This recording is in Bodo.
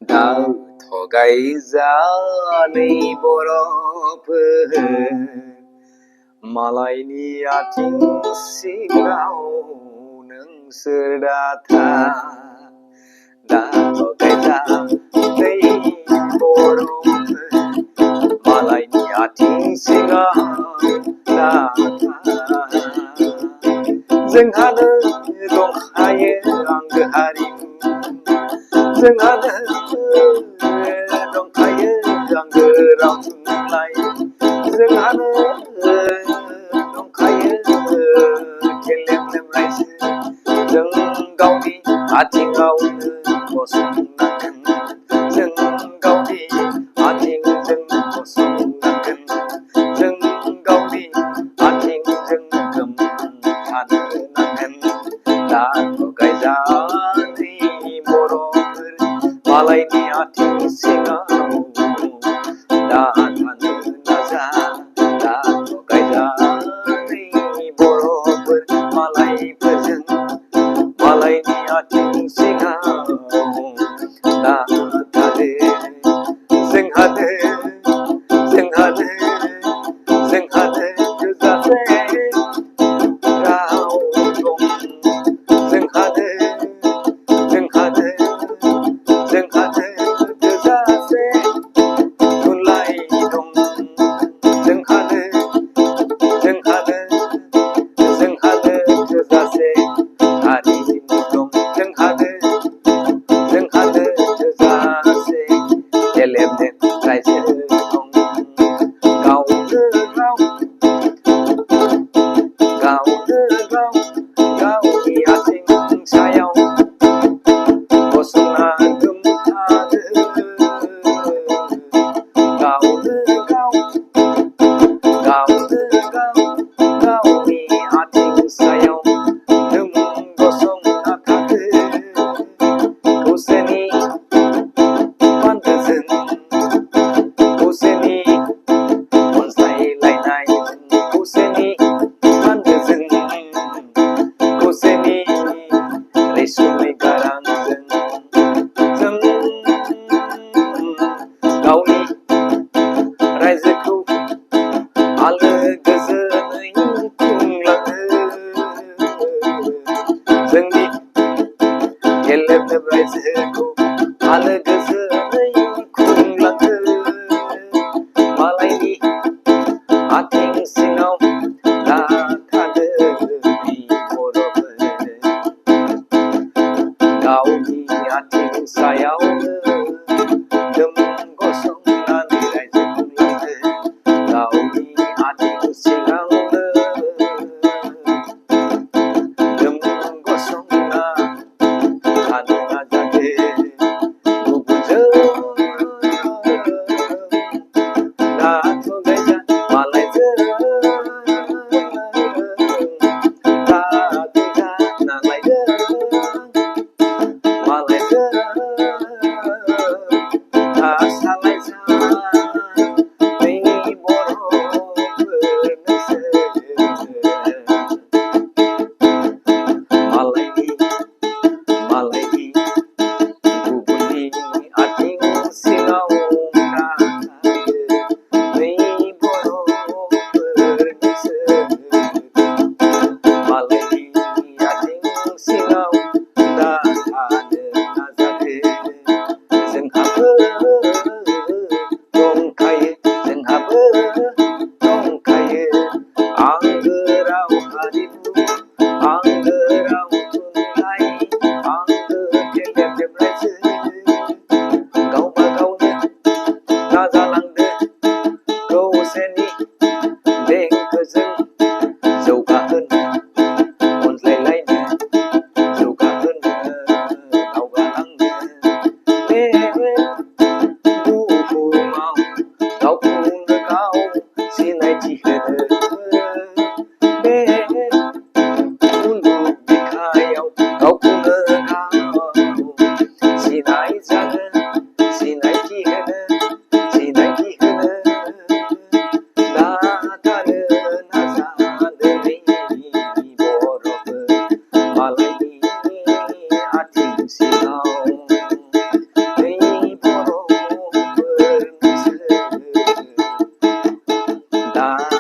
더 가이자니 बरफोर मालायनि आथिं सिङाव नोंसोर दाथा थ' गायजानै बरफोर मालायनि आथिं सिङाव दाथा जोंहानो दंखायो आंगो हारिमु जोंहानो दंखायो आंगो राव थुनलाइ जोंहानो दंखायो गेलेमलेम रायजो जों गावनि आथिङावनो गसंनांगोन जों गावनि आथिंजों गसंनांगोन जों गावनि आथिंजों गसंथानो नांगोन दाथ' गायजानै बर'फोर मालायनि आथिं सिङाव दाथानो नाजा दाथ' गायजानै बर'फोर मालायफोरजों मालायनि आथिं सिङाव दाथानो जोंहानो थोजासे राव दं जोंहानो थोजासे थुनलाइ दं जोंहानो थोजासे हारिमु दं जोंहानो थोजासे गेलेमलेम रायजो दं गावनो गाव गावनि आथिं सायाव गसंना गोमथानो गावनो गाव गावनि आथिं सायाव नों गसंना थाथो खौसेनि बान्दोजों खौसेनि अनज्लायलायनाय खौसेनि बान्दोजों खौसेनि रैसुमै गारांजों जों गावनि रायजोखौ आलो गोजोनै खुंलाङो जोंनि गेलेमलेम रायजोखौ आलो गोजोनै खुंलाङो मालायनि आथिं सिङाव दाथानो बर'फोर गावनि आथिं सायावनो जों गसंनानै रायजो खुंलाङो गावनि आथिं सिङावनो जों गसंना थानो नाजादो गुबुनजों दाथ' गायजा मालायजों दादुजा नालायदों मालायजों सालायजा नै बर'फोर नोंसोर मालायनि गुबुननि आथिं सिङाव दाथायो नै बर'फोर नोंसोर मालायनि आथिं सिङाव दाथानो नाजादो जोंहाबो दंखायो आंगो राव हारिमु आंगो राव थुनलाइ आंगो गेलेमलेम रायजो गावबा गावनो नाजालांदो खौसेनि देंखोजों जौगाहोनो अनज्लायलायनो जौगाहोनो दावगालांनो बे बुहुमाव गावखौनो गाव सिनायथि होनो बे मुलुग बिखायाव गावखौनो गाव सिनायथि होनो नाजानो नाजादों बर'फोर मालायनि आथिं सिङाव नै නා